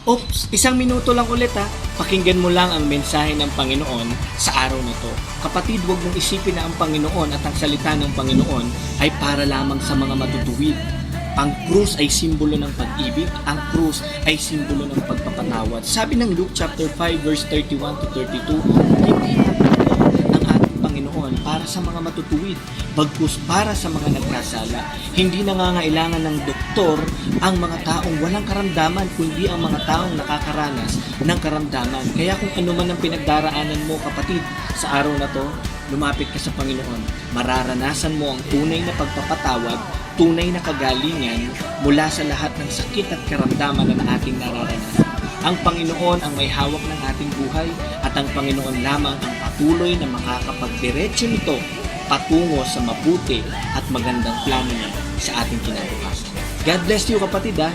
Oops, isang minuto lang ulit ha. Pakinggan mo lang ang mensahe ng Panginoon sa araw na to. Kapatid, huwag mong isipin na ang Panginoon at ang salita ng Panginoon ay para lamang sa mga matutuwid. Ang krus ay simbolo ng pag-ibig, ang krus ay simbolo ng pagpapatawad. Sabi ng Luke chapter 5 verse 31 to 32, hindi ang ating Panginoon para sa mga matutuwid, bagkus para sa mga nagkasala. Hindi nangangailangan ng doktor ang mga taong walang karamdaman, kundi ang mga taong nakakaranas ng karamdaman. Kaya kung ano man ang pinagdaraanan mo, kapatid, sa araw na to, lumapit ka sa Panginoon. Mararanasan mo ang tunay na pagpapatawad, tunay na kagalingan mula sa lahat ng sakit at karamdaman na ating nararanasan. Ang Panginoon ang may hawak ng ating buhay at ang Panginoon lamang ang patuloy na makakapagdiretso nito patungo sa mabuti at magandang plano niya sa ating kinabukasan. God bless you, kapatid ha.